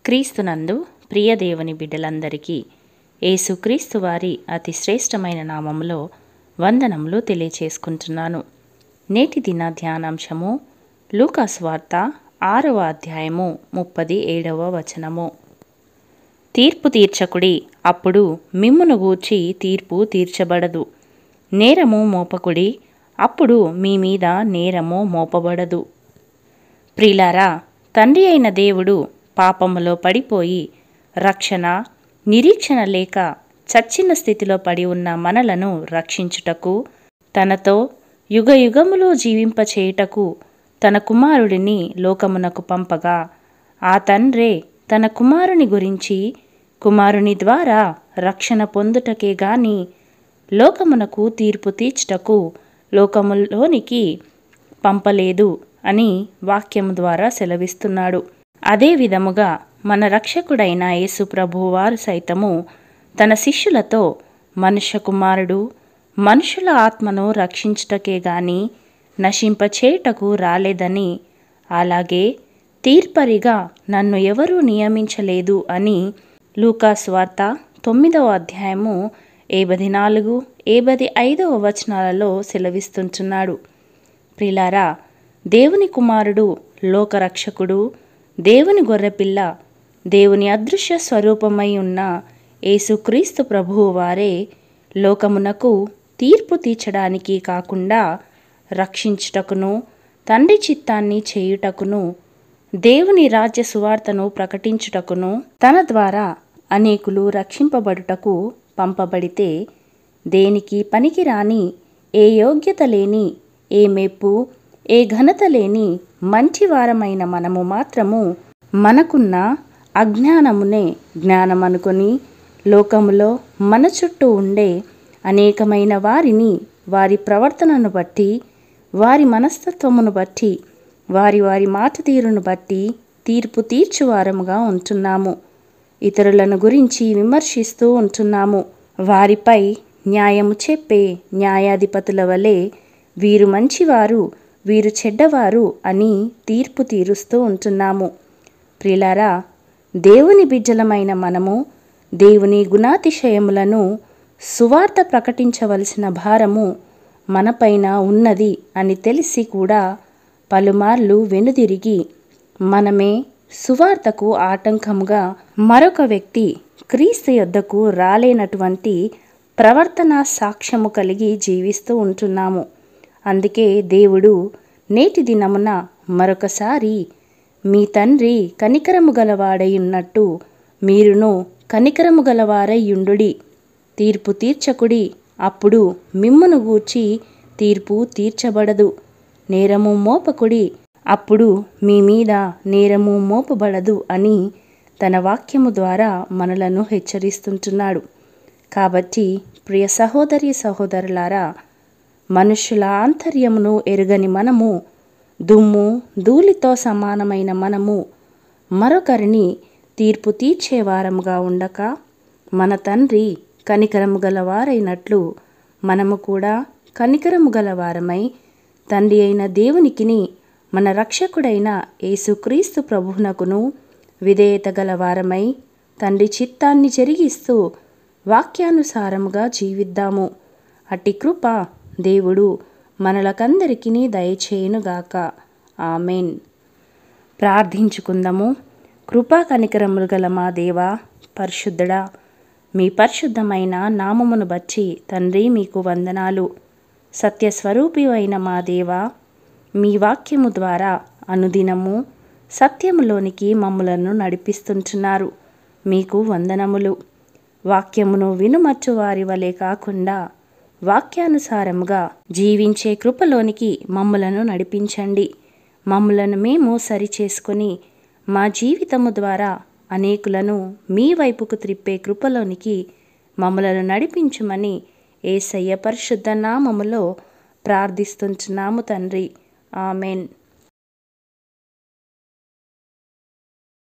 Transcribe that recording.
క్రీస్తునందు ప్రియ దేవుని బిడ్డలందరికీ యేసుక్రీస్తు వారి అతి శ్రేష్టమైన నామములో వందనములు తెలియచేసుకుంటున్నాను. నేటి దిన ధ్యానాంశము లూకాసు వార్త 6వ అధ్యాయము 37వ వచనము. తీర్పు తీర్చకుడి, అప్పుడు మిమ్మును గూర్చి తీర్పు తీర్చబడదు. నేరము మోపకుడి, అప్పుడు మీ మీద నేరము మోపబడదు. ప్రియులారా, తండ్రి అయిన దేవుడు పాపములో పడిపోయి రక్షణ నిరీక్షణ లేక చచ్చిన స్థితిలో పడి ఉన్న మనలను రక్షించుటకు, తనతో యుగయుగములు జీవింపచేయుటకు తన కుమారుడిని లోకమునకు పంపగా, ఆ తండ్రే తన కుమారుని గురించి కుమారుని ద్వారా రక్షణ పొందుటకే గాని లోకమునకు తీర్పు తీర్చుటకు లోకములోనికి పంపలేదు అని వాక్యము ద్వారా సెలవిస్తున్నాడు. అదే విధముగా మన రక్షకుడైన యేసు ప్రభువు వారు సైతము తన శిష్యులతో మనుష్య కుమారుడు మనుషుల ఆత్మను రక్షించుటకే గాని నశింపచేయుటకు రాలేదని, అలాగే తీర్పరిగా నన్ను ఎవరూ నియమించలేదు అని లూకాసు వార్త 9వ అధ్యాయము 74, 75వ వచనాలలో సెలవిస్తుంటున్నాడు. ప్రియులారా, దేవుని కుమారుడు, లోకరక్షకుడు, దేవుని గొర్రెపిల్ల, దేవుని అదృశ్య స్వరూపమై ఉన్న యేసుక్రీస్తు ప్రభువు వారే లోకమునకు తీర్పు తీర్చడానికి కాకుండా రక్షించుటకును, తండ్రి చిత్తాన్ని చేయుటకును, దేవుని రాజ్య సువార్తను ప్రకటించుటకును, తన ద్వారా అనేకులు రక్షింపబడుటకు పంపబడితే, దేనికి పనికిరాని, ఏ యోగ్యత లేని, ఏ మెప్పు, ఏ ఘనత లేని మంచివారమైన మనము మాత్రము మనకున్న అజ్ఞానమునే జ్ఞానమనుకొని లోకములో మన చుట్టూ ఉండే అనేకమైన వారిని వారి ప్రవర్తనను బట్టి, వారి మనస్తత్వమును బట్టి, వారి మాట తీరును బట్టి తీర్పు తీర్చువారముగా ఉంటున్నాము. ఇతరులను గురించి విమర్శిస్తూ ఉంటున్నాము. వారిపై న్యాయము చెప్పే న్యాయాధిపతుల వలె వీరు మంచివారు, వీరు చెడ్డవారు అని తీర్పు తీరుస్తూ ఉంటున్నాము. ప్రియులారా, దేవుని బిడ్డలమైన మనము దేవుని గుణాతిశయములను సువార్త ప్రకటించవలసిన భారము మనపైన ఉన్నది అని తెలిసి కూడా పలుమార్లు వెనుదిరిగి మనమే సువార్తకు ఆటంకముగా మరొక వ్యక్తి క్రీస్తు యొద్దకు రాలేనటువంటి ప్రవర్తన సాక్ష్యము కలిగి జీవిస్తూ ఉంటున్నాము. అందుకే దేవుడు నేటి దినమున మరొకసారి మీ తండ్రి కనికరము గలవాడై ఉన్నట్టు మీరును కనికరము గలవారై యుండుడి, తీర్పు తీర్చకుడి, అప్పుడు మిమ్మును గూర్చి తీర్పు తీర్చబడదు. నేరము మోపకుడి, అప్పుడు మీ మీద నేరము మోపబడదు అని తన వాక్యము ద్వారా మనలను హెచ్చరిస్తుంటున్నాడు. కాబట్టి ప్రియ సహోదరి సహోదరులారా, మనుష్యుల ఆంతర్యమును ఎరుగని మనము, దుమ్ము ధూళితో సమానమైన మనము మరొకరిని తీర్పు తీర్చేవారముగా ఉండక, మన తండ్రి కనికరము గలవారైనట్లు మనము కూడా కనికరము గలవారమై తండ్రి అయిన దేవునికిని మన రక్షకుడైన యేసుక్రీస్తు ప్రభువునకును విధేయత గలవారమై తండ్రి చిత్తాన్ని జరిగిస్తూ వాక్యానుసారముగా జీవిద్దాము. అట్టి కృప దేవుడు మనలకందరికీ దయచేయునుగాక. ఆమెన్. ప్రార్థించుకుందాము. కృపా కనికరములు గల మా దేవా, పరిశుద్ధుడా, మీ పరిశుద్ధమైన నామమును బట్టి తండ్రి మీకు వందనాలు. సత్యస్వరూపి అయిన మా దేవా, మీ వాక్యము ద్వారా అనుదినము సత్యములోనికి మమ్ములను నడిపిస్తుంటున్నారు. మీకు వందనములు. వాక్యమును వినుమచ్చు వారి వలె కాకుండా వాక్యానుసారముగా జీవించే కృపలోనికి మమ్ములను నడిపించండి. మమ్ములను మేము సరిచేసుకొని మా జీవితము ద్వారా అనేకులను మీ వైపుకు త్రిప్పే కృపలోనికి మమ్ములను నడిపించుమని యేసయ్య పరిశుద్ధ నామములో ప్రార్థిస్తుంటున్నాము తండ్రి. ఆమెన్.